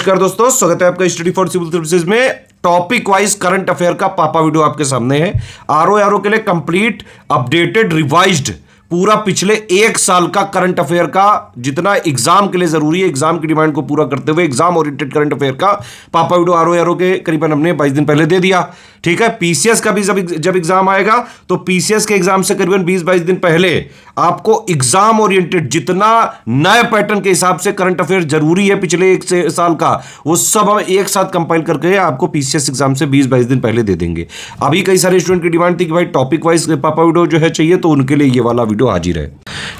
नमस्कार दोस्तों, स्वागत है आपका स्टडी फॉर सिविल सर्विसेज में। टॉपिक वाइज करंट अफेयर का पापा वीडियो आपके सामने है। आरओ के लिए कंप्लीट अपडेटेड रिवाइज्ड पूरा पिछले एक साल का करंट अफेयर का जितना एग्जाम के लिए जरूरी है, एग्जाम की डिमांड को पूरा करते हुए एग्जाम ओरिएंटेड करंट अफेयर का पापा वीडियो आरओ के करीबन हमने 22 दिन पहले दे दिया। ठीक है, पीसीएस का भी जब एग्जाम आएगा तो पीसीएस के एग्जाम से करीबन 20-22 दिन पहले आपको एग्जाम ओरिएंटेड जितना नए पैटर्न के हिसाब से करंट अफेयर जरूरी है पिछले एक साल का, वो सब हम एक साथ कंपाइल करके आपको पीसीएस एग्जाम से 20-22 दिन पहले दे देंगे। अभी कई सारे स्टूडेंट की डिमांड थी कि भाई टॉपिक वाइज पापा वीडियो जो है चाहिए, तो उनके लिए ये वाला वीडियो हाजिर है।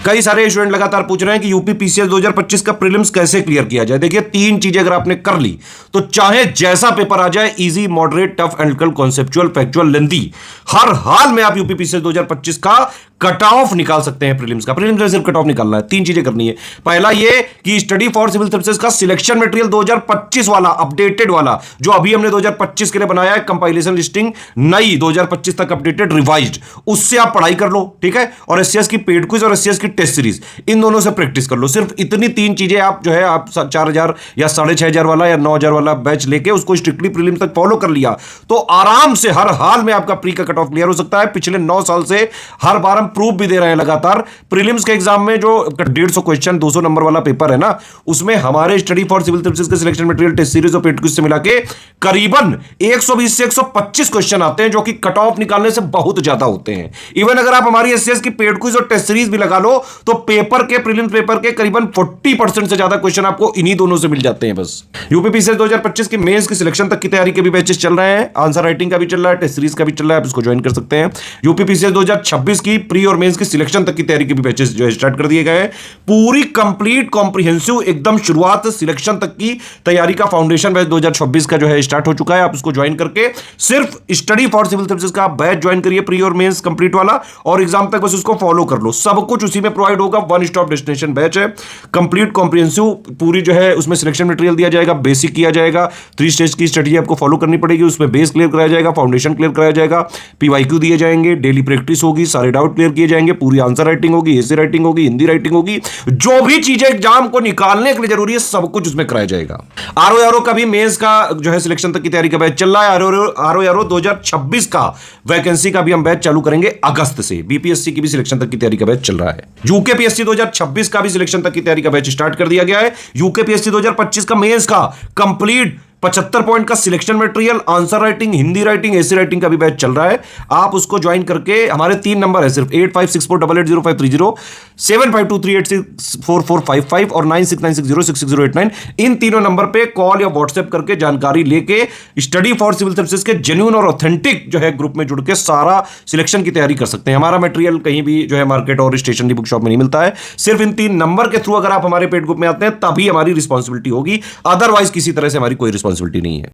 कई सारे स्टूडेंट लगातार पूछ रहे हैं कि यूपी पीसीएस 2025 का प्रीलिम्स कैसे क्लियर किया जाए। देखिए, 3 चीजें अगर आपने कर ली तो चाहे जैसा पेपर आ जाए, easy, moderate, tough, analytical, conceptual, factual, lengthy, हर हाल में आप यूपी पीसीएस 2025 का कट ऑफ निकाल सकते हैं। प्रीलिम्स का, प्रीलिम्स में सिर्फ कट ऑफ निकालना है। 3 चीजें करनी है। पहला ये कि स्टडी फॉर सिविल सर्विसेज का सिलेक्शन मटेरियल 2025 वाला अपडेटेड वाला जो अभी हमने 2025 के लिए बनाया है, कंपाइलेशन लिस्टिंग नई 2025 तक अपडेटेड रिवाइज्ड, उससे आप पढ़ाई कर लो। ठीक है, और एससीएस की पेड क्विज और एससीएस की टेस्ट सीरीज, इन दोनों से प्रैक्टिस कर लो। सिर्फ इतनी 3 चीजें आप जो है आप 4000 या 6500 वाला या 9000 वाला बैच लेके उसको स्ट्रिक्टली प्रीलिम्स तक फॉलो कर लिया तो आराम से हर हाल में आपका प्री का कट ऑफ क्लियर हो सकता है। पिछले 9 साल से हर बार हम प्रूफ भी दे रहे हैं लगातार। प्रीलिम्स के एग्जाम में जो 150 क्वेश्चन 200 नंबर वाला पेपर है ना, उसमें हमारे स्टडी फॉर सिविल सर्विसेज के सिलेक्शन मटेरियल, टेस्ट सीरीज और पेड क्विज से मिला के करीबन 120 से 125 क्वेश्चन आते हैं, जो कि कट ऑफ निकालने से बहुत ज्यादा होते हैं। इवन अगर आप हमारी एससीएस की पेड क्विज और टेस्ट सीरीज भी लगा लो तो पेपर के, प्रीलिम्स पेपर के करीबन 40% से ज्यादा क्वेश्चन आपको इन्हीं दोनों से मिल जाते हैं बस। यूपी पीसीएस 2025 की मेंस की सिलेक्शन तक की तैयारी के भी बैचेस चल रहे हैं, आंसर राइटिंग का भी चल रहा है, टेस्ट सीरीज का भी चल रहा है, आप इसको ज्वाइन कर सकते हैं। यूपी पीसीएस 2026 की प्री और मेंस की सिलेक्शन तक की तैयारी के भी बैचेस जो है स्टार्ट कर दिए गए हैं। पूरी कंप्लीट कॉम्प्रिहेंसिव एकदम शुरुआत से सिलेक्शन तक की तैयारी का फाउंडेशन बैच 2026 का जो है स्टार्ट हो चुका है। आप उसको ज्वाइन करके सिर्फ स्टडी फॉर सिविल सर्विसेज का बैच ज्वाइन करिए, प्री और मेंस कंप्लीट वाला, और एग्जाम तक बस उसको फॉलो कर लो। सब कुछ उसी में प्रोवाइड होगा। वन स्टॉप डेस्टिनेशन बैच है, कंप्लीट कॉम्प्रिहेंसिव, पूरी जो है उसमें सिलेक्शन मटेरियल दिया जाएगा, बेसिक किया जाएगा, 3 स्टेज की स्ट्रेटजी आपको फॉलो करनी पड़ेगी। उसमें बेस क्लियर कराया जाएगा, फाउंडेशन क्लियर कराया जाएगा, पीवाईक्यू दिए जाएंगे, डेली प्रैक्टिस होगी, सारे डाउट क्लियर किए जाएंगे, पूरी आंसर राइटिंग होगी, एसे राइटिंग होगी, हिंदी राइटिंग होगी, जो भी चीजें एग्जाम को निकालने के लिए जरूरी है सब कुछ उसमें कराया जाएगा। आरओ का भी मेंस का जो है सिलेक्शन तक की तैयारी का बैच चल रहा है। आरओ 2026 का वैकेंसी का भी हम बैच चालू करेंगे अगस्त से। बीपीएससी की भी सिलेक्शन तक की तैयारी का बैच चल रहा है। यूकेपीएससी 2026 का भी सिलेक्शन तक की तैयारी का बैच स्टार्ट कर दिया गया है। यूकेपीएससी 2025 का मेंस का कंप्लीट 75 पॉइंट का selection material, answer writing, Hindi writing, essay writing का भी बैच चल रहा है। आप उसको ज्वाइन करके, हमारे 3 नंबर है सिर्फ 8564880530, 7523864455 और 9696066089, इन तीनों नंबर पे कॉल या व्हाट्सएप करके जानकारी लेके स्टडी फॉर सिविल सर्विसेज के जेन्युइन और ऑथेंटिक जो है ग्रुप में जुड़ के सारा सिलेक्शन की तैयारी कर सकते हैं। हमारा मटेरियल कहीं भी जो है मार्केट और स्टेशनरी बुक शॉप में नहीं मिलता है। सिर्फ इन 3 नंबर के थ्रू अगर आप हमारे पेड ग्रुप में आते हैं तभी हमारी रिस्पॉन्सिबिलिटी होगी, अदरवाइज किसी तरह से हमारी कोई रिस्पॉन्सिबिलिटी नहीं है।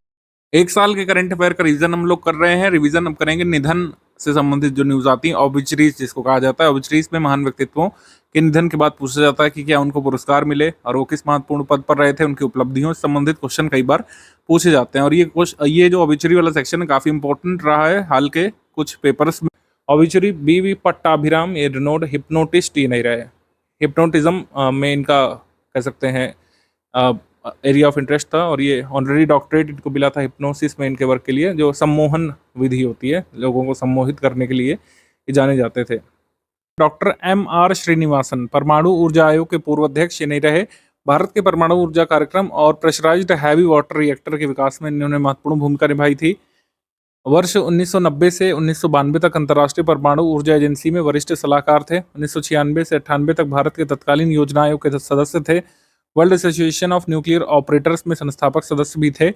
एक साल के करंट अफेयर का रिवीजन हम लोग कर रहे हैं। रिवीजन अब करेंगे निधन से संबंधित जो न्यूज आती है, ऑबिचरीज जिसको कहा जाता है। ऑबिचरीज में महान व्यक्तित्वों के निधन के बाद पूछा जाता है कि क्या उनको पुरस्कार मिले और वो किस महत्वपूर्ण पद पर रहे थे, उनकी उपलब्धियों से संबंधित क्वेश्चन कई बार पूछे जाते हैं। और ये जो ऑबिचरी वाला सेक्शन है काफी इंपॉर्टेंट रहा है हाल के कुछ पेपर्स में। ऑबिचरी बी पट्टाभिराम, ये रिनोड हिप्नोटिस्ट, ये नहीं रहे। हिप्नोटिज्म में इनका कह सकते हैं एरिया ऑफ इंटरेस्ट था, और ये ऑनररी डॉक्टरेट इनको मिला था हिप्नोसिस में इनके वर्क के लिए, जो सम्मोहन विधि होती है, लोगों को सम्मोहित करने के लिए ये जाने जाते थे। Doctor M.R. श्रीनिवासन परमाणु ऊर्जा आयोग के पूर्व अध्यक्ष ये नहीं रहे। भारत के परमाणु ऊर्जा कार्यक्रम और प्रेशराइज्ड हैवी वाटर रिएक्टर के विकास में इन्होंने महत्वपूर्ण भूमिका निभाई थी। वर्ष 1990 से 1992 तक अंतर्राष्ट्रीय परमाणु ऊर्जा एजेंसी में वरिष्ठ सलाहकार थे। 1996 से 98 तक भारत के तत्कालीन योजना आयोग के सदस्य थे। World association of nuclear operators में संस्थापक सदस्य भी थे।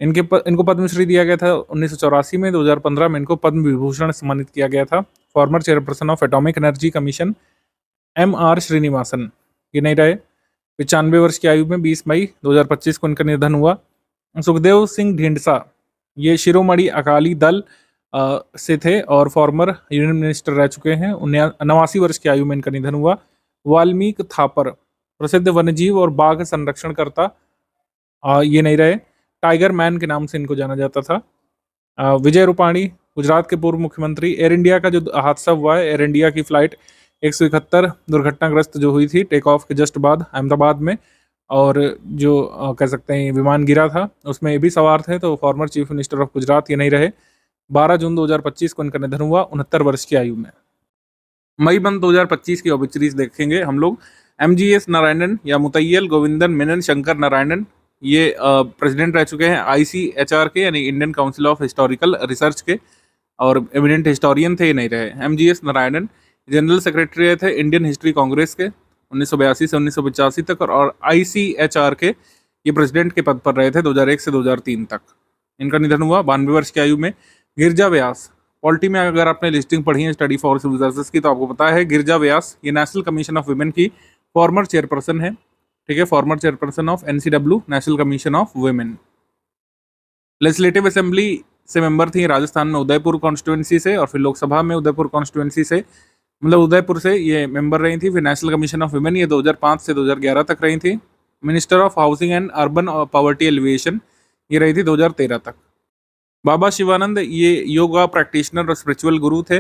इनको पद्मश्री दिया गया था 1984 में। 2015 में इनको पद्म विभूषण सम्मानित किया गया था। Farmer chairperson of atomic energy commission M.R. Srinivasan ये नहीं रहे। 95 वर्ष की आयु में 20 मई 2025 को इनका निधन हुआ। सुखदेव सिंह ढींढसा ये शिरोमणि अकाली दल से थे और फॉर्मर यूनियन मिनिस्टर रह चुके हैं। 89 वर्ष की आयु में इनका निधन हुआ। वाल्मीकि थापर प्रसिद्ध वन्यजीव और बाघ संरक्षणकर्ता ये नहीं रहे। टाइगर मैन के नाम से इनको जाना जाता था। विजय रूपाणी गुजरात के पूर्व मुख्यमंत्री। एयर इंडिया का जो हादसा हुआ है, एयर इंडिया की फ्लाइट 171 दुर्घटनाग्रस्त जो हुई थी टेक ऑफ के जस्ट बाद अहमदाबाद में, और जो कह सकते हैं विमान गिरा था उसमें ये भी सवार थे, तो former chief minister of Gujarat ये नहीं रहे। 12 जून 2025 को इनका निधन हुआ 69 वर्ष की आयु में। मई मंथ 2025 की ऑबिचरीज देखेंगे हम लोग। एमजीएस नारायणन या मुतैयल गोविंदन मेनन शंकर नारायणन, ये प्रेसिडेंट रह चुके हैं आईसीएचआर के, यानी Indian council of historical research के, और एमिनेंट हिस्टोरियन थे, ये नहीं रहे। एमजीएस नारायणन जनरल सेक्रेटरी थे इंडियन हिस्ट्री कांग्रेस के 1982 से 1985 तक, और आईसीएचआर के ये प्रेसिडेंट के पद पर रहे थे 2001 से 2003 तक। इनका निधन हुआ 92 वर्ष की आयु में। गिरजा व्यास, पॉलिटी में अगर आपने लिस्टिंग पढ़ी है स्टडी फॉर सिविल सर्विसेज की तो आपको पता है गिरजा व्यास ये नेशनल कमीशन ऑफ वुमेन की फॉर्मर चेयरपर्सन है। ठीक है, farmer chairperson of NCW, national commission of women. Legislative assembly से मेंबर थी राजस्थान में उदयपुर कॉन्स्टिट्यूएंसी से, और फिर लोकसभा में उदयपुर कॉन्स्टिट्यूएंसी से, मतलब उदयपुर से ये मेंबर रही थी। फिर नेशनल कमीशन ऑफ वुमेन ये 2005 से 2011 तक रही थी। Minister of housing and urban poverty alleviation ये रही थी 2013 तक। बाबा शिवानंद ये योगा प्रैक्टिशनर और स्पिरिचुअल गुरु थे,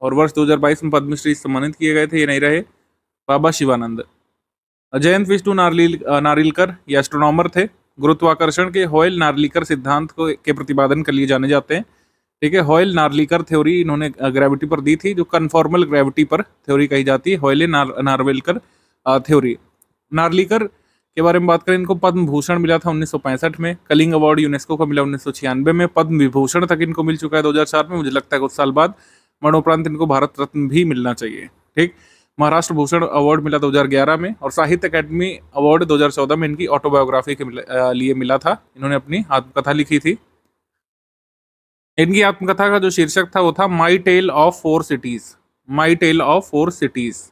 और वर्ष 2022 में पद्मश्री से सम्मानित किए गए थे, ये नहीं रहे बाबा शिवानंद। जयंत विष्णु नारिलकर ये एस्ट्रोनॉमर थे, गुरुत्वाकर्षण के हॉयल नार्लिकर सिद्धांत को के प्रतिपादन के लिए जाने जाते हैं। ठीक है, हॉयल नार्लिकर थ्योरी इन्होंने ग्रेविटी पर दी थी, जो कन्फॉर्मल ग्रेविटी पर थ्योरी कही जाती है, हॉयल नार्वेलकर थ्योरी। नार्लिकर के बारे में बात करें, इनको पद्म भूषण मिला था 1965 में, कलिंग अवार्ड यूनेस्को को मिला 1996 में, पद्म विभूषण तक इनको मिल चुका है 2004 में। मुझे लगता है कुछ साल बाद मरणोपरांत इनको भारत रत्न भी मिलना चाहिए। ठीक, महाराष्ट्र भूषण अवार्ड मिला 2011 में, और साहित्य अकेडमी अवार्ड 2014 में इनकी ऑटोबायोग्राफी के लिए मिला था। इन्होंने अपनी आत्मकथा लिखी थी। इनकी आत्मकथा का जो शीर्षक था वो था my tale of 4 cities, my tale of 4 cities.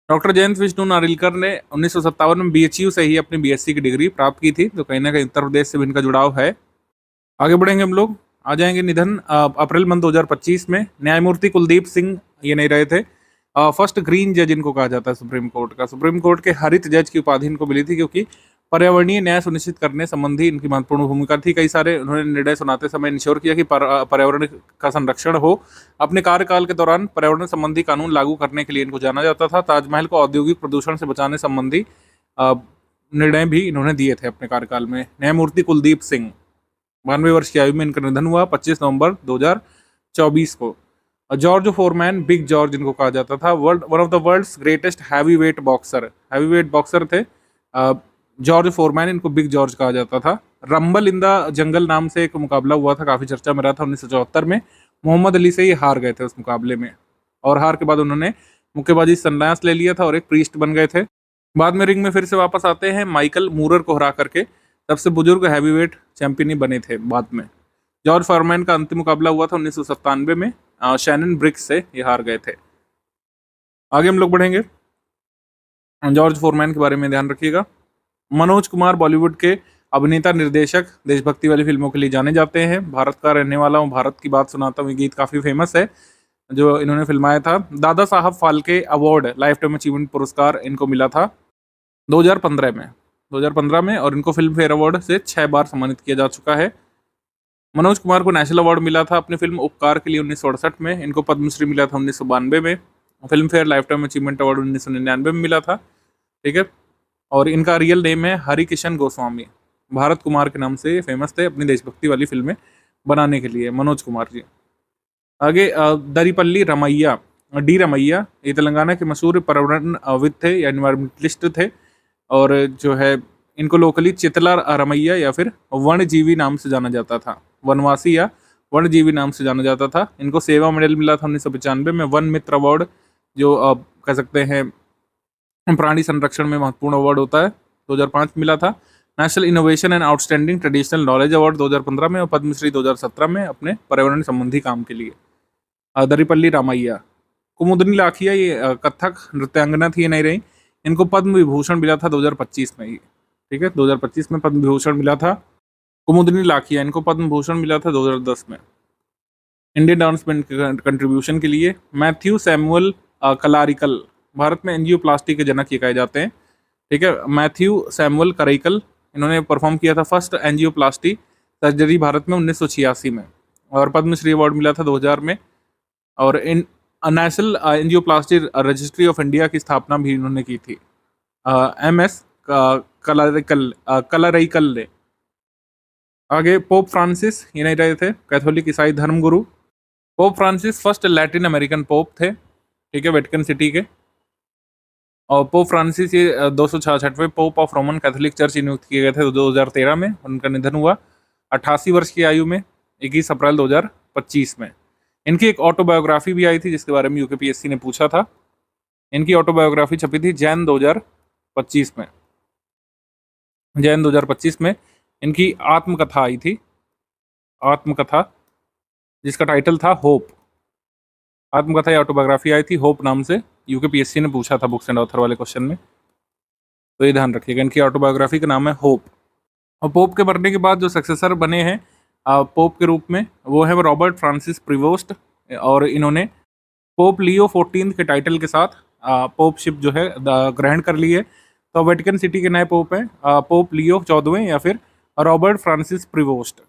Doctor Jayant Vishnu Narlikar ने 1957 में बीएचयू से ही अपनी बीएससी की डिग्री प्राप्त की थी, तो कहीं ना कहीं उत्तर प्रदेश से भी इनका जुड़ाव है। आगे बढ़ेंगे हम लोग, आ जाएंगे निधन अप्रैल मंथ 2025 में। न्यायमूर्ति कुलदीप सिंह ये नहीं रहे थे, फर्स्ट ग्रीन जज इनको कहा जाता है सुप्रीम कोर्ट का। सुप्रीम कोर्ट के हरित जज की उपाधि इनको मिली थी, क्योंकि पर्यावरणीय न्याय सुनिश्चित करने संबंधी इनकी महत्वपूर्ण भूमिका थी। कई सारे उन्होंने निर्णय सुनाते समय इंश्योर किया कि पर्यावरण का संरक्षण हो। अपने कार्यकाल के दौरान पर्यावरण संबंधी कानून लागू करने के लिए इनको जाना जाता था। ताजमहल को औद्योगिक प्रदूषण से बचाने संबंधी निर्णय भी इन्होंने दिए थे अपने कार्यकाल में। न्यायमूर्ति कुलदीप सिंह, 92 वर्ष की आयु में इनका निधन हुआ 25 नवंबर 2024 को। जॉर्ज फोरमैन, बिग जॉर्ज इनको कहा जाता था, one of the world's greatest heavyweight boxer थे जॉर्ज फोरमैन, इनको बिग जॉर्ज कहा जाता था। रंबल इन द जंगल नाम से एक मुकाबला हुआ था, काफी चर्चा में रहा था 1974 में। मोहम्मद अली से ये हार गए थे उस मुकाबले में, और हार के बाद उन्होंने मुक्केबाजी संन्यास ले लिया था और एक प्रीस्ट बन गए थे। बाद में रिंग में फिर से वापस आते हैं, माइकल मूरर को हरा करके सबसे बुजुर्ग हैवीवेट चैंपियन ही बने थे बाद में। जॉर्ज फोरमैन का अंतिम मुकाबला हुआ था 1997 में, शैनन ब्रिक्स से ये हार गए थे। आगे हम लोग बढ़ेंगे, जॉर्ज फोरमैन के बारे में ध्यान रखिएगा। मनोज कुमार बॉलीवुड के अभिनेता निर्देशक, देशभक्ति वाली फिल्मों के लिए जाने जाते हैं। भारत का रहने वाला हूँ, भारत की बात सुनाता हूँ, ये गीत काफ़ी फेमस है जो इन्होंने फिल्माया था। Dada Saheb Phalke award, life time achievement पुरस्कार इनको मिला था 2015 में, और इनको फिल्म फेयर अवार्ड से 6 बार सम्मानित किया जा चुका है। मनोज कुमार को नेशनल अवार्ड मिला था अपनी फिल्म उपकार के लिए 1968 में। इनको पद्मश्री मिला था 1992 में। Film fair life time achievement award 1999 में मिला था। ठीक है, और इनका रियल नेम है हरि किशन गोस्वामी। भारत कुमार के नाम से फेमस थे अपनी देशभक्ति वाली फिल्में बनाने के लिए, मनोज कुमार जी। आगे दरीपल्ली रमैया, डी रमैया, ये तेलंगाना के मशहूर पर्यावरणविद थे या एनवायरमेंटलिस्ट थे, और जो है इनको लोकली चितला रमैया या फिर वन्यजीवी नाम से जाना जाता था, वनवासी या वन्यजीवी नाम से जाना जाता था। इनको सेवा मेडल मिला था 1995 में। वन मित्र अवार्ड जो कह सकते हैं प्राणी संरक्षण में महत्वपूर्ण अवार्ड होता है, 2005 मिला था। National innovation and outstanding traditional knowledge award 2015 में, और पद्मश्री 2017 में अपने पर्यावरण संबंधी काम के लिए। दरीपल्ली रामैया। कुमुदनी लाखिया ये कथक नृत्यांगना थी, ये नहीं रही। इनको पद्म विभूषण मिला था 2025 में ही। ठीक है, 2025 में पद्म विभूषण मिला था कुमुदनी लाखिया, इनको पद्म भूषण मिला था 2010 में इंडियन डांसमेंट कंट्रीब्यूशन के लिए। मैथ्यू सैमुअल कलारिकल, भारत में एंजियोप्लास्टी के जनक ये कहे जाते हैं। ठीक है, मैथ्यू सैमुअल करैकल, इन्होंने परफॉर्म किया था फर्स्ट एंजियोप्लास्टी सर्जरी भारत में 1986 में, और पद्मश्री अवार्ड मिला था 2000 में। और इन national angioplasty registry of India की स्थापना भी इन्होंने की थी। MS कलरईकल्ले। आगे पोप फ्रांसिस, ये नहीं रहे थे, कैथोलिक ईसाई धर्मगुरु। Pope Francis first Latin American pope थे, ठीक है, वेटिकन सिटी के। और पोप फ्रांसिस ये 266वें pope of Roman Catholic church नियुक्त किए गए थे 2013 में। उनका निधन हुआ 88 वर्ष की आयु में 21 अप्रैल 2025 में। इनकी एक ऑटोबायोग्राफी भी आई थी जिसके बारे में यूकेपीएससी ने पूछा था। इनकी ऑटोबायोग्राफी छपी थी जैन 2025 में। जैन 2025 में इनकी आत्मकथा आई थी, आत्मकथा, जिसका टाइटल था होप। आत्मकथा या ऑटोबायोग्राफी आई थी होप नाम से, यूकेपीएससी ने पूछा था बुक्स एंड ऑथर वाले क्वेश्चन में, तो ये ध्यान रखिएगा। इनकी ऑटोबायोग्राफी का नाम है होप। और पोप के मरने के बाद जो सक्सेसर बने हैं पोप के रूप में, वो है रॉबर्ट फ्रांसिस प्रीवोस्ट। और इन्होंने पोप लियो 14 के टाइटल के साथ पोपशिप जो है ग्रहण कर ली है। तो वेटिकन सिटी के नए पोप हैं पोप लियो 14वें या फिर रॉबर्ट फ्रांसिस प्रीवोस्ट।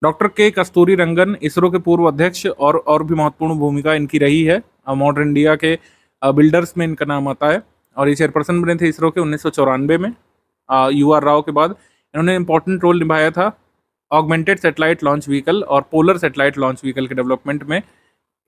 डॉक्टर के कस्तूरी रंगन, इसरो के पूर्व अध्यक्ष, और भी महत्वपूर्ण भूमिका इनकी रही है। मॉडर्न इंडिया के बिल्डर्स में इनका नाम आता है। और ये चेयरपर्सन बने थे इसरो के 1994 में। UR राव के बाद इन्होंने इंपॉर्टेंट रोल निभाया था ऑगमेंटेड सैटेलाइट लॉन्च व्हीकल और पोलर सैटेलाइट लॉन्च व्हीकल के डेवलपमेंट में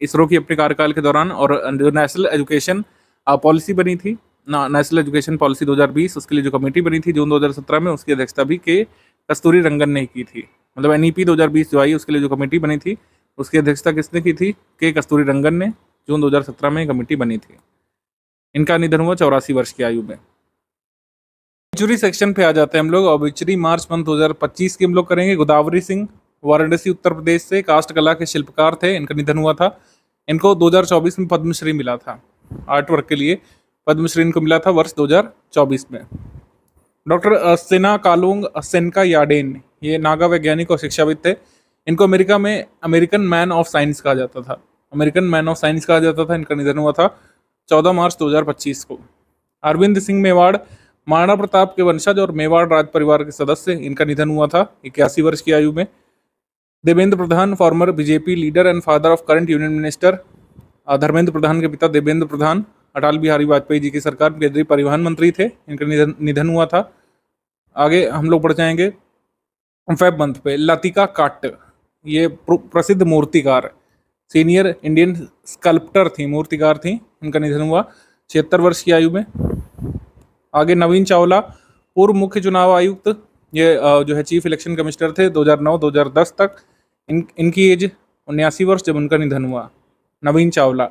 इसरो की अपने कार्यकाल के दौरान। और जो नेशनल एजुकेशन पॉलिसी बनी थी, नेशनल एजुकेशन पॉलिसी 2020, उसके लिए जो कमेटी बनी थी जून 2017 में, उसकी अध्यक्षता भी के कस्तूरी रंगन ने की थी। मतलब NEP 2020 जो आई उसके लिए जो कमेटी बनी थी उसकी अध्यक्षता किसने की थी? के कस्तूरी रंगन ने। जून 2017 में कमेटी बनी थी। इनका निधन हुआ 84 वर्ष की आयु में। ऑब्ituरी सेक्शन पे आ जाते हैं हम लोग। ऑब्ituरी मार्च मंथ 2025 की हम लोग करेंगे। गोदावरी सिंह, वाराणसी उत्तर प्रदेश से, कास्ट कला के शिल्पकार थे। इनका निधन हुआ था। इनको 2024 में पद्मश्री मिला था आर्ट वर्क के लिए। पद्मश्री इनको मिला था वर्ष 2024 में। डॉक्टर सेना कालुंग सेनका याडेन, ये नागा वैज्ञानिक और शिक्षाविद थे। इनको अमेरिका में अमेरिकन मैन ऑफ साइंस कहा जाता था। अमेरिकन मैन ऑफ साइंस कहा जाता था। इनका निधन हुआ था 14 मार्च 2025 को। अरविंद सिंह मेवाड़, महाराणा प्रताप के वंशज और मेवाड़ राज परिवार के सदस्य। इनका निधन हुआ था 81 वर्ष की आयु में। Devendra Pradhan, former BJP leader and father of current union minister. Dharmendra Pradhan के पिता देवेंद्र प्रधान अटल बिहारी वाजपेयी जी की सरकार में केंद्रीय परिवहन मंत्री थे। इनका निधन हुआ था। आगे हम लोग बढ़ जाएंगे फेब मंथ पे। लतिका काट्ट, ये प्रसिद्ध मूर्तिकार, सीनियर इंडियन स्कल्प्टर थी, मूर्तिकार थी। इनका निधन हुआ 76 वर्ष की आयु में। आगे नवीन चावला, पूर्व मुख्य चुनाव आयुक्त, ये जो है चीफ इलेक्शन कमिश्नर थे 2009-2010 तक। इनकी एज 79 वर्ष जब उनका निधन हुआ। नवीन चावला।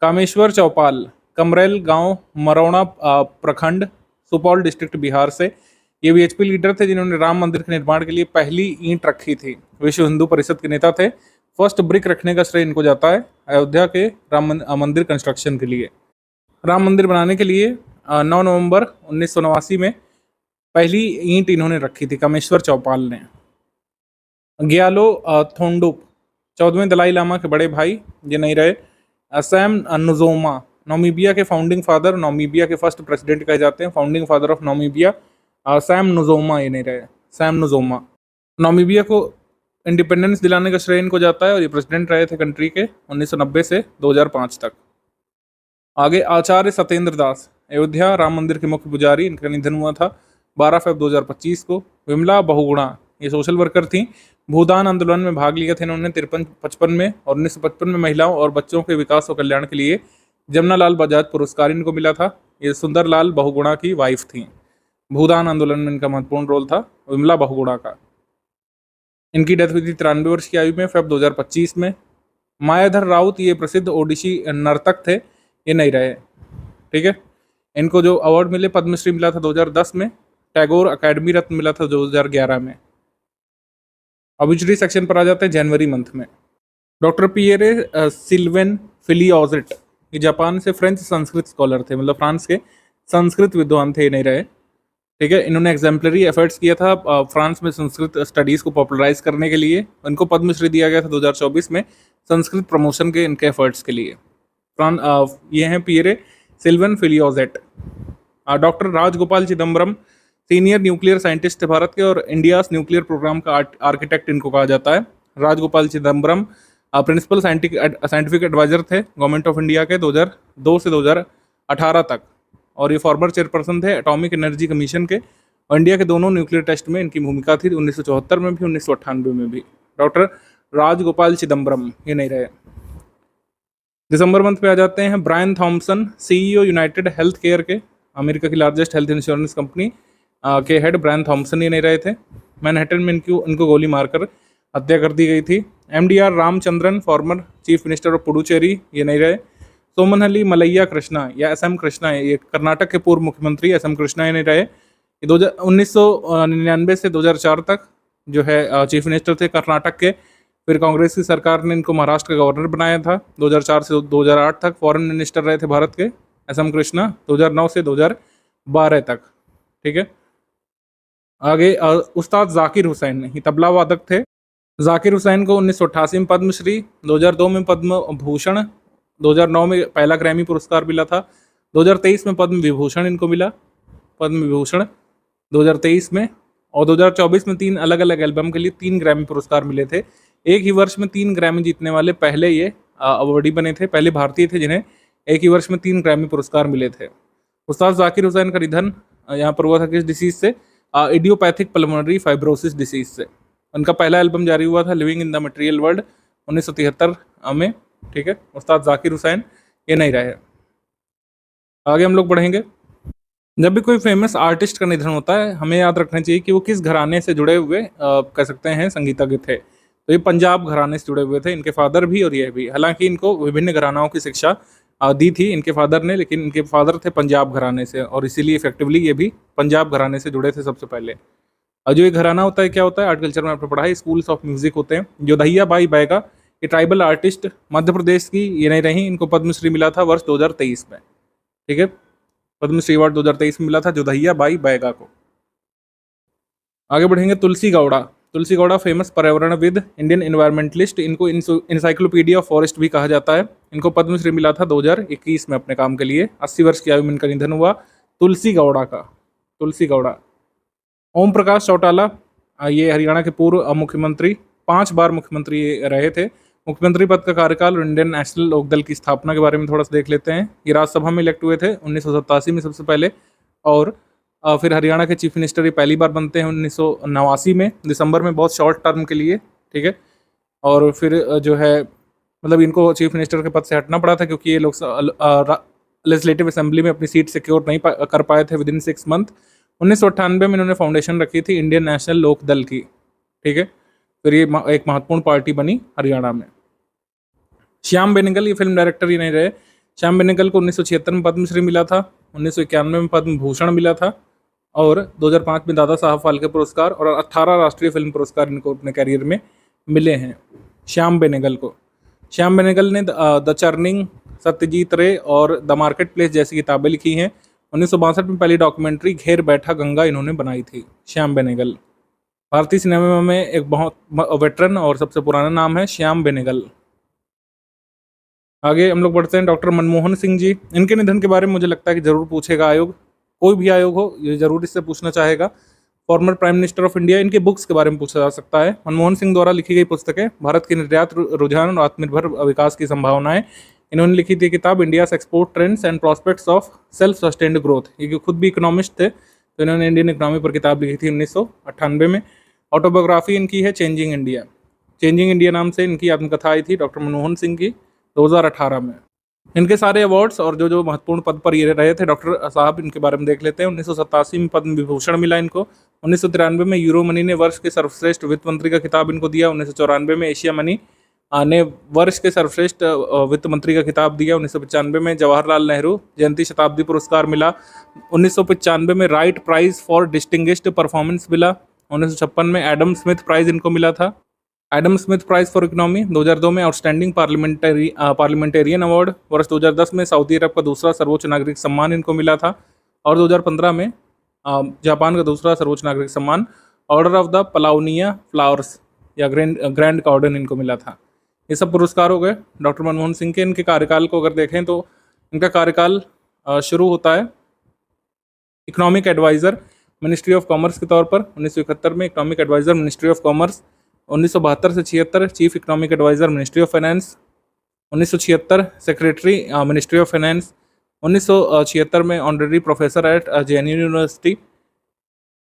कामेश्वर चौपाल, कमरेल गांव, मरौना प्रखंड, सुपौल डिस्ट्रिक्ट, बिहार से। ये VHP लीडर थे जिन्होंने राम मंदिर के निर्माण के लिए पहली ईंट रखी थी। विश्व हिंदू परिषद के नेता थे। फर्स्ट ब्रिक रखने का श्रेय इनको जाता है अयोध्या के राम मंदिर कंस्ट्रक्शन के लिए। राम मंदिर बनाने के लिए 9 नवंबर 1989 में पहली ईंट इन्होंने रखी थी, कामेश्वर चौपाल ने। ग्यालो थोंडुप, 14वें दलाई लामा के बड़े भाई, ये नहीं रहे। सैम नुजोमा, नामीबिया के फाउंडिंग फादर, नामीबिया के फर्स्ट प्रेसिडेंट कहे जाते हैं, founding father of Namibia. Sam Nujoma, ये नहीं रहे, सैम नुजोमा। नामीबिया को इंडिपेंडेंस दिलाने का श्रेय इनको जाता है और ये प्रेसिडेंट रहे थे कंट्री के 1990 से 2005 तक। आगे आचार्य सत्येंद्र दास, अयोध्या राम मंदिर के मुख्य पुजारी। इनका निधन हुआ था 12 फरवरी 2025 को। विमला बहुगुणा, ये सोशल वर्कर थी। भूदान आंदोलन में भाग लिया था इन्होंने 53-55 में, और 1955 में महिलाओं और बच्चों के विकास और कल्याण के लिए जमनालाल बजाज पुरस्कार इनको मिला था। ये सुंदरलाल बहुगुणा की वाइफ थी। भूदान आंदोलन में इनका महत्वपूर्ण रोल था विमला बहुगुणा का। इनकी डेथ हुई थी 93 वर्ष की आयु में, फेब 2025 में। मायाधर राउत, ये प्रसिद्ध ओडिसी नर्तक थे, ये नहीं रहे, ठीक है। इनको जो अवार्ड मिले, पद्मश्री मिला था 2010 में, टैगोर अकेडमी रत्न मिला था 2011 में। ऑब्ituary सेक्शन पर आ जाते हैं जनवरी मंथ में। डॉक्टर पियरे सिल्वेन फिलियोजेट, ये जापान से फ्रेंच संस्कृत स्कॉलर थे, मतलब फ्रांस के संस्कृत विद्वान थे, नहीं रहे, ठीक है। इन्होंने एग्जाम्पलरी एफर्ट्स किया था फ्रांस में संस्कृत स्टडीज़ को पॉपुलराइज करने के लिए। इनको पद्मश्री दिया गया था 2024 में संस्कृत प्रमोशन के इनके एफर्ट्स के लिए। ये हैं Pierre Sylvain Filliozat. Doctor Rajagopal Chidambaram, senior nuclear scientist थे भारत के और इंडियाज न्यूक्लियर प्रोग्राम का आर्किटेक्ट इनको कहा जाता है। Rajagopal Chidambaram principal scientific adviser थे गवर्नमेंट ऑफ इंडिया के 2002 से 2018 तक, और ये फॉर्मर चेयरपर्सन थे एटॉमिक एनर्जी कमीशन के और इंडिया के दोनों न्यूक्लियर टेस्ट में इनकी भूमिका थी, 1974 में भी, 1998 में भी। डॉक्टर राजगोपाल चिदम्बरम, ये नहीं रहे। दिसंबर मंथ पे आ जाते हैं Brian Thomson, CEO United Health Care के, अमेरिका की लार्जेस्ट हेल्थ इंश्योरेंस कंपनी के हेड ब्रायन थॉमसन ये नहीं रहे थे। मैनहट्टन में इनको गोली मारकर हत्या कर दी गई थी। MDR Ramachandran, former chief minister of Puducherry, ये नहीं रहे। सोमनहल्ली मलैया कृष्णा या एसएम कृष्णा, ये कर्नाटक के पूर्व मुख्यमंत्री एसएम कृष्णा, ये नहीं रहे। ये 1999 से 2004 तक जो है चीफ मिनिस्टर थे कर्नाटक के। फिर कांग्रेस की सरकार ने इनको महाराष्ट्र का गवर्नर बनाया था 2004 से 2008 तक। फॉरेन मिनिस्टर रहे थे भारत के एसएम कृष्णा 2009 से 2012 तक। ठीक है, आगे उस्ताद जाकिर हुसैन, ये तबला वादक थे। जाकिर हुसैन को 1988 में पद्मश्री, 2002 में पद्म भूषण, 2009 में पहला ग्रैमी पुरस्कार मिला था, 2023 में पद्म विभूषण इनको मिला, पद्म विभूषण 2023 में। और 2024 में 3 अलग अलग एल्बम के लिए 3 ग्रैमी पुरस्कार मिले थे। एक ही वर्ष में 3 ग्रैमी जीतने वाले पहले ये अवार्डी बने थे, पहले भारतीय थे जिन्हें एक ही वर्ष में 3 ग्रैमी पुरस्कार मिले थे। उस्ताद जाकिर हुसैन का निधन यहाँ पर हुआ था किस डिसीज से? इडियोपैथिक पल्मोनरी फाइब्रोसिस डिसीज से। उनका पहला एल्बम जारी हुआ था living in the material world 1973 में। ठीक है, उस्ताद जाकिर हुसैन ये नहीं रहे। आगे हम लोग बढ़ेंगे। जब भी कोई फेमस आर्टिस्ट का निधन होता है, हमें याद रखना चाहिए कि वो किस घराने से जुड़े हुए कह सकते हैं संगीतज्ञ थे। तो ये पंजाब घराने से जुड़े हुए थे, इनके फादर भी और ये भी। हालांकि इनको विभिन्न घरानाओं की शिक्षा दी थी इनके फादर ने, लेकिन इनके फादर थे पंजाब घराने से और इसीलिए इफेक्टिवली ये भी पंजाब घराने से जुड़े थे सबसे पहले। और जो ये घराना होता है क्या होता है, आर्ट कल्चर में आपने पढ़ा है, स्कूल्स ऑफ म्यूजिक होते हैं। जोधैया बाई बैगा, ये ट्राइबल आर्टिस्ट मध्य प्रदेश की ये नहीं रही, इनको पद्मश्री मिला था वर्ष 2023 में। ठीक है, पद्मश्री अवार्ड 2023 में मिला था जोधैया बाई बैगा को। आगे बढ़ेंगे। तुलसी गौड़ा, तुलसी गौड़ा फेमस पर्यावरणविद, इंडियन एनवायरमेंटलिस्ट, इनको इंसाइक्लोपीडिया ऑफ फॉरेस्ट भी कहा जाता है। इनको पद्मश्री मिला था 2021 में अपने काम के लिए। 80 वर्ष की आयु में इनका निधन हुआ तुलसी गौड़ा का। तुलसी गौड़ा। ओम प्रकाश चौटाला, ये हरियाणा के पूर्व मुख्यमंत्री, 5 बार मुख्यमंत्री रहे थे। मुख्यमंत्री पद का कार्यकाल और इंडियन नेशनल लोकदल की स्थापना के बारे में थोड़ा सा देख लेते हैं। ये राज्यसभा में इलेक्ट हुए थे 1987 में सबसे पहले, और फिर हरियाणा के चीफ मिनिस्टर ये पहली बार बनते हैं 1989 में दिसंबर में, बहुत शॉर्ट टर्म के लिए। ठीक है, और फिर जो है मतलब इनको चीफ मिनिस्टर के पद से हटना पड़ा था क्योंकि ये लोग लेजिस्लेटिव असेंबली में अपनी सीट सिक्योर नहीं कर पाए थे विदिन 6 मंथ। 1998 में इन्होंने फाउंडेशन रखी थी इंडियन नेशनल लोकदल की। ठीक है, फिर ये एक महत्वपूर्ण पार्टी बनी हरियाणा में। श्याम बेनेगल, ये फिल्म डायरेक्टर ही नहीं रहे। श्याम बेनेगल को 1976 में पद्मश्री मिला था, 1991 में पद्म भूषण मिला था, और 2005 में दादा साहब फाल्के पुरस्कार और 18 राष्ट्रीय फिल्म पुरस्कार इनको अपने करियर में मिले हैं श्याम बेनेगल को। श्याम बेनेगल ने द चर्निंग, सत्यजीत रे और द मार्केट प्लेस जैसी किताबें लिखी हैं। 1962 में पहली डॉक्यूमेंट्री घेर बैठा गंगा इन्होंने बनाई थी, श्याम बेनेगल। भारतीय सिनेमा में एक बहुत वेटरन और सबसे पुराना नाम है श्याम बेनेगल। आगे हम लोग बढ़ते हैं। डॉक्टर मनमोहन सिंह जी, इनके निधन के बारे में मुझे लगता है कि जरूर पूछेगा आयोग, कोई भी आयोग हो ये जरूर इससे पूछना चाहेगा। Former prime minister of India, इनके बुक्स के बारे में पूछा जा सकता है। मनमोहन सिंह द्वारा लिखी गई पुस्तकें, भारत के निर्यात रुझान और आत्मनिर्भर विकास की संभावनाएं, इन्होंने लिखी थी किताब India export trends and prospects of self sustained growth. ये खुद भी इकोनॉमिस्ट थे, तो इन्होंने इंडियन इकोनॉमी पर किताब लिखी थी 1998 में। ऑटोबायोग्राफी इनकी है चेंजिंग इंडिया। चेंजिंग इंडिया नाम से इनकी आत्मकथा आई थी डॉक्टर मनमोहन सिंह की 2018 में। इनके सारे अवार्ड्स और जो महत्वपूर्ण पद पर ये रहे थे डॉक्टर साहब, इनके बारे में देख लेते हैं। 1987 में पद्म विभूषण मिला इनको। 1993 में यूरो मनी ने वर्ष के सर्वश्रेष्ठ वित्त मंत्री का खिताब इनको दिया। 1994 में एशिया मनी ने वर्ष के सर्वश्रेष्ठ वित्त मंत्री का खिताब दिया। 1995 में जवाहरलाल नेहरू जयंती शताब्दी पुरस्कार मिला। 1995 में Wright prize for distinguished performance मिला। 1956 में एडम स्मिथ प्राइज इनको मिला था, Adam Smith prize for economy. 2002 में आउटस्टैंडिंग पार्लियामेंटेरियन अवार्ड। वर्ष 2010 में सऊदी अरब का दूसरा सर्वोच्च नागरिक सम्मान इनको मिला था, और 2015 में जापान का दूसरा सर्वोच्च नागरिक सम्मान ऑर्डर ऑफ द पलाउनिया फ्लावर्स या ग्रैंड गार्डन इनको मिला था। ये सब पुरस्कार हो गए डॉक्टर मनमोहन सिंह के। इनके कार्यकाल को अगर देखें तो इनका कार्यकाल शुरू होता है economic adviser ministry of commerce के तौर पर 1971 में economic adviser ministry of commerce. 1972 से 76 chief economic adviser ministry of finance. 1976 secretary ministry of finance. 1976 में honorary professor at JNU university.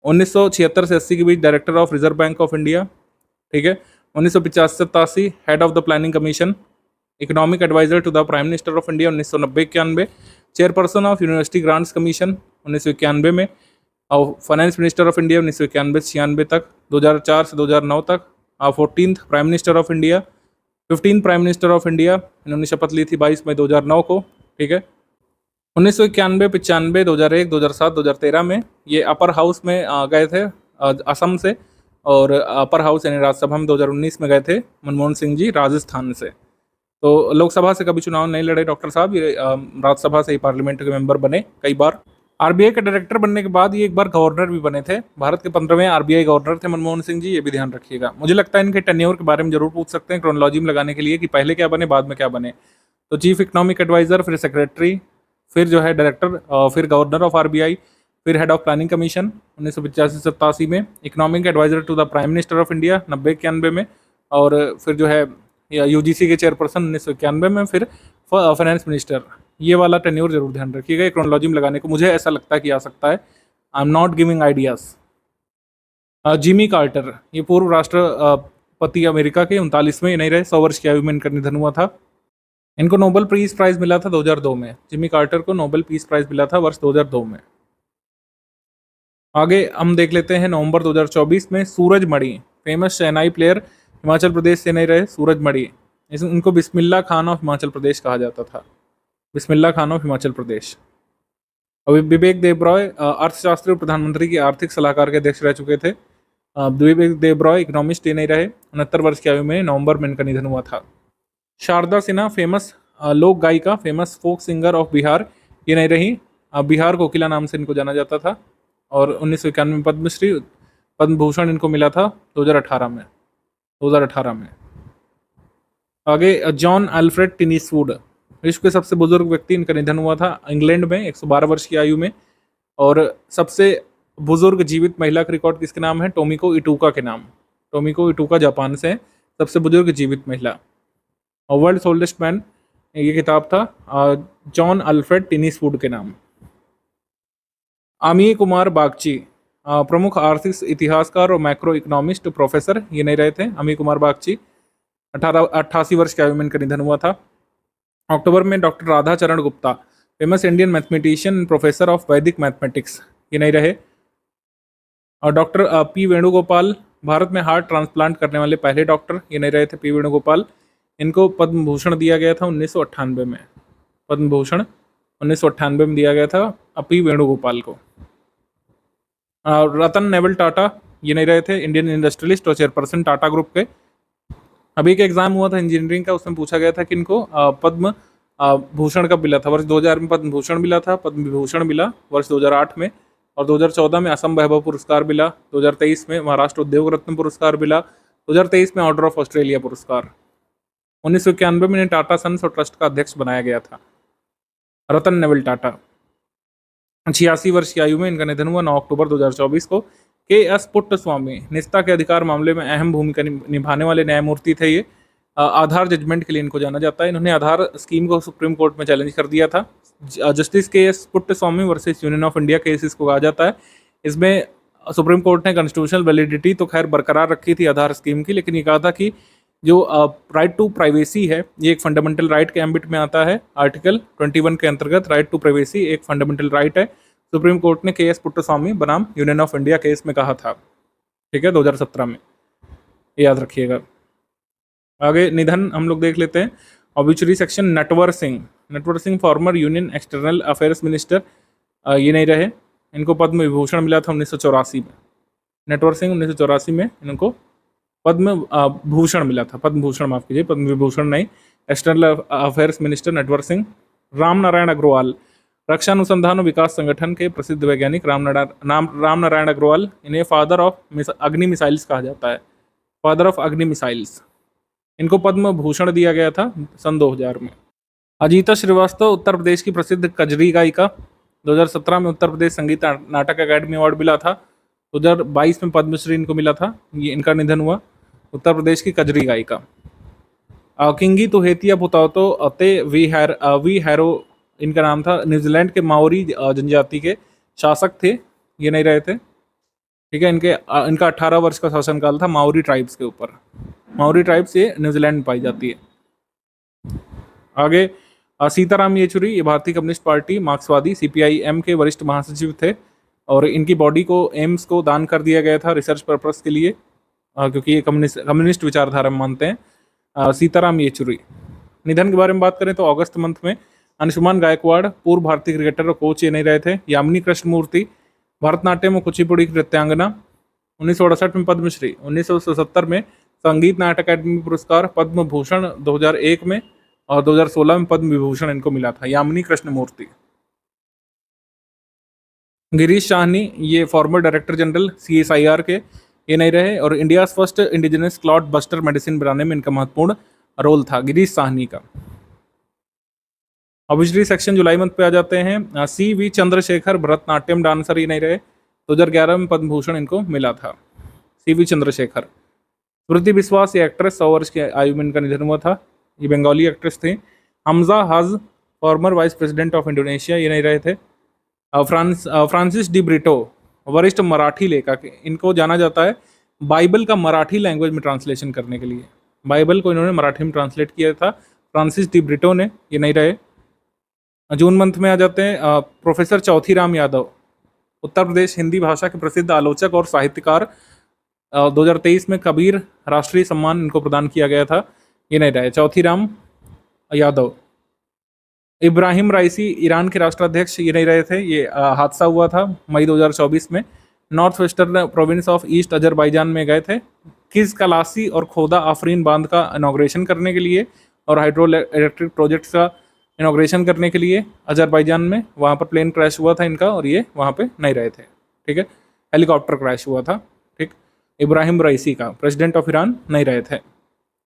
1976 से 80 के बीच director of reserve bank of India, ठीक है। 1985 head of the planning commission, economic adviser to the prime minister of India 1990-91, chairperson of university grants commission 1991 में, और finance minister of India 1991-96 तक, 2004 से 2009 तक, 14th prime minister of India, 15 prime minister of India. इन्होंने शपथ ली थी 22 मई 2009 को, ठीक है। 1991, 95, 2001, 2007, 2013 में ये अपर हाउस में गए थे असम से, और अपर हाउस यानी राज्यसभा में 2019 में गए थे मनमोहन सिंह जी राजस्थान से। तो लोकसभा से कभी चुनाव नहीं लड़े डॉक्टर साहब, ये राज्यसभा से ही पार्लियामेंट के मेंबर बने कई बार। आरबीआई के डायरेक्टर बनने के बाद ये एक बार गवर्नर भी बने थे। भारत के 15वें आरबीआई गवर्नर थे मनमोहन सिंह जी, ये भी ध्यान रखिएगा। मुझे लगता है इनके टेन्योर के बारे में जरूर पूछ सकते हैं क्रोनोलॉजी में लगाने के लिए कि पहले क्या बने बाद में क्या बने। तो चीफ इकोनॉमिक एडवाइजर, फिर सेक्रेटरी, फिर जो है डायरेक्टर, फिर गवर्नर ऑफ आरबीआई, फिर हेड ऑफ प्लानिंग कमीशन 1985-87 में, economic adviser to the prime minister of India 90-91 में, और फिर जो है यूजीसी के चेयरपर्सन 1991 में, फिर फाइनेंस मिनिस्टर। ये वाला टेन्योर जरूर ध्यान रखिएगा क्रोनोलॉजी में लगाने को, मुझे ऐसा लगता है कि आ सकता है। I am not giving ideas. Jimmy Carter, ये पूर्व राष्ट्रपति अमेरिका के 39वें, नहीं रहे, 100 वर्ष की आयु में इनका निधन हुआ था। इनको नोबेल पीस प्राइज मिला था 2002 में। जिमी कार्टर को नोबेल पीस प्राइज मिला था वर्ष 2002 में। आगे हम देख लेते हैं नवंबर 2024 में सूरजमणि, फेमस शहनाई प्लेयर, हिमाचल प्रदेश से नहीं रहे, सूरजमणि। इनको बिस्मिल्लाह खान ऑफ हिमाचल प्रदेश कहा जाता था, बिस्मिल्लाह खान ऑफ हिमाचल प्रदेश। अभी विवेक देबरॉय, अर्थशास्त्री और प्रधानमंत्री के आर्थिक सलाहकार के अध्यक्ष रह चुके थे। विवेक देबरॉय इकोनॉमिस्ट ही नहीं रहे, 69 वर्ष की आयु में नवंबर में इनका निधन हुआ था। शारदा सिन्हा, फेमस लोक गायिका, famous folk singer of Bihar, ये नहीं रही। बिहार कोकिला नाम से इनको जाना जाता था, और 1991 में पद्मश्री, पद्म भूषण इनको मिला था 2018 में। आगे जॉन अल्फ्रेड टिनीसवुड, विश्व के सबसे बुजुर्ग व्यक्ति, इनका निधन हुआ था इंग्लैंड में 112 वर्ष की आयु में। और सबसे बुजुर्ग जीवित महिला का रिकॉर्ड किसके नाम है? टोमिको इटूका के नाम। टोमिको इटूका जापान से सबसे बुजुर्ग जीवित महिला। और वर्ल्ड ओल्डेस्ट मैन, ये किताब था जॉन अल्फ्रेड टिनीसवुड के नाम। अमीय कुमार बागची, प्रमुख आर्थिक इतिहासकार और मैक्रो इकोनॉमिस्ट, प्रोफेसर, ये नहीं रहे थे। अमीय कुमार बागची 88 वर्ष की आयु में इनका निधन हुआ था। अक्टूबर में डॉक्टर राधा चरण Gupta, famous Indian mathematician, professor of वैदिक मैथमेटिक्स, ये नहीं रहे। और डॉक्टर पी वेणुगोपाल, भारत में हार्ट ट्रांसप्लांट करने वाले पहले डॉक्टर, ये नहीं रहे थे पी वेणुगोपाल। इनको पद्म भूषण दिया गया था 1998 में। पद्म भूषण 1998 में दिया गया था पी वेणुगोपाल को। रतन नेवल टाटा, ये नहीं रहे थे, इंडियन इंडस्ट्रियलिस्ट और चेयरपर्सन टाटा ग्रुप के। अभी एक एग्जाम हुआ था इंजीनियरिंग का, उसमें पूछा गया था कि इनको पद्म भूषण कब मिला था। वर्ष 2000 में पद्म भूषण मिला था, पद्म विभूषण मिला वर्ष 2008 में, और 2014 में असम वैभव पुरस्कार मिला, 2023 में महाराष्ट्र उद्योग रत्न पुरस्कार मिला, 2023 में ऑर्डर ऑफ ऑस्ट्रेलिया पुरस्कार। 1991 में टाटा सन्स और ट्रस्ट का अध्यक्ष बनाया गया था रतन नेवल टाटा। 86 वर्ष की आयु में इनका निधन हुआ 9 अक्टूबर 2024 को। के एस पुट्टस्वामी, निजता के अधिकार मामले में अहम भूमिका निभाने वाले न्यायमूर्ति थे ये। आधार जजमेंट के लिए इनको जाना जाता है। इन्होंने आधार स्कीम को सुप्रीम कोर्ट में चैलेंज कर दिया था। जस्टिस के S Puttaswamy versus union of India case इसको कहा जाता है। इसमें सुप्रीम कोर्ट ने कॉन्स्टिट्यूशनल वैलिडिटी तो खैर बरकरार रखी थी आधार स्कीम की, लेकिन ये कहा था कि जो राइट टू प्राइवेसी है ये एक फंडामेंटल राइट के एम्बिट में आता है। आर्टिकल 21 के अंतर्गत राइट टू प्राइवेसी एक फंडामेंटल राइट है। सुप्रीम कोर्ट ने के एस पुट्टस्वामी बनाम यूनियन ऑफ इंडिया केस में कहा था, ठीक है, 2017 में, याद रखिएगा। आगे निधन हम लोग देख लेते हैं। Obituary section, Natwar Singh former union external affairs minister, ये नहीं रहे। इनको पद्म विभूषण मिला था 1984 में। नटवर सिंह 1984 में इनको पद्म भूषण मिला था, पद्म भूषण माफ कीजिए, पद्म विभूषण नहीं। External affairs minister Natwar Singh. Ram Narayan Agarwal, रक्षा अनुसंधान और विकास संगठन के प्रसिद्ध वैज्ञानिक राम नारायण अग्रवाल, इन्हें फादर ऑफ अग्नि मिसाइल्स कहा जाता है, फादर ऑफ अग्नि मिसाइल्स। इनको पद्म भूषण दिया गया था सन 2000 में। अजीता श्रीवास्तव, उत्तर प्रदेश की प्रसिद्ध कजरी गायिका, 2017 में उत्तर प्रदेश संगीत नाटक अकादमी अवार्ड मिला था। 2022 में पद्मश्री इनको मिला था। ये इनका निधन हुआ। उत्तर प्रदेश की कजरी गायिका। किंगी तुहेतिया पुतातो अते वी हैरो, इनका नाम था। न्यूजीलैंड के माओरी जनजाति के शासक थे, ये नहीं रहे थे। ठीक है। इनका 18 वर्ष का शासनकाल था माओरी ट्राइब्स के ऊपर। माओरी ट्राइब्स ये न्यूजीलैंड में पाई जाती है। आगे सीताराम येचुरी, ये भारतीय कम्युनिस्ट पार्टी मार्क्सवादी CPIM के वरिष्ठ महासचिव थे और इनकी बॉडी को एम्स को दान कर दिया गया था रिसर्च पर्पस के लिए, क्योंकि ये कम्युनिस्ट विचारधारा में मानते हैं। सीताराम येचुरी। निधन के बारे में बात करें तो अगस्त मंथ में अंशुमान गायकवाड़, पूर्व भारतीय क्रिकेटर और कोच, ये नहीं रहे थे। यामिनी कृष्णमूर्ति, भरतनाट्यम और कुचिपुड़ी की नृत्यांगना, 1968 में पद्मश्री, 1970 में संगीत नाटक अकादमी पुरस्कार, पद्म भूषण 2001 में और 2016 में पद्म विभूषण इनको मिला था। यामिनी कृष्णमूर्ति। गिरीश शाहनी, ये फॉर्मर डायरेक्टर जनरल CSIR के, ये नहीं रहे और India first indigenous clot buster medicine बनाने में इनका महत्वपूर्ण रोल था, गिरीश साहनी का। ऑब्वियसली सेक्शन जुलाई मंथ पे आ जाते हैं। CV चंद्रशेखर, भरतनाट्यम डांसर, ये नहीं रहे। 2011 में पद्म भूषण इनको मिला था। CV चंद्रशेखर। स्मृति बिस्वास, ये एक्ट्रेस, 100 वर्ष की आयु में इनका निधन हुआ था। ये बंगाली एक्ट्रेस थे। हमजा हज, farmer vice president of Indonesia, ये नहीं रहे थे। फ्रांसिस डी ब्रिटो, वरिष्ठ मराठी लेखक, इनको जाना जाता है बाइबल का मराठी लैंग्वेज में ट्रांसलेशन करने के लिए। बाइबल को इन्होंने मराठी में ट्रांसलेट किया था फ्रांसिस डी ब्रिटो ने, ये नहीं रहे। जून मंथ में आ जाते हैं प्रोफेसर चौथीराम यादव, उत्तर प्रदेश हिंदी भाषा के प्रसिद्ध आलोचक और साहित्यकार। 2023 में कबीर राष्ट्रीय सम्मान इनको प्रदान किया गया था, ये नहीं रहे। चौथीराम यादव। इब्राहिम राइसी, ईरान के राष्ट्राध्यक्ष, ये नहीं रहे थे। ये हादसा हुआ था मई 2024 में। North western province of east Azerbaijan में गए थे किस कलासी और खोदा आफरीन बांध का इनॉग्रेशन करने के लिए और हाइड्रो इलेक्ट्रिक प्रोजेक्ट्स का इनॉग्रेशन करने के लिए अजरबैजान में। वहाँ पर प्लेन क्रैश हुआ था इनका और ये वहाँ पे नहीं रहे थे। ठीक है, हेलीकॉप्टर क्रैश हुआ था। ठीक, इब्राहिम रईसी का, प्रेसिडेंट ऑफ ईरान, नहीं रहे थे।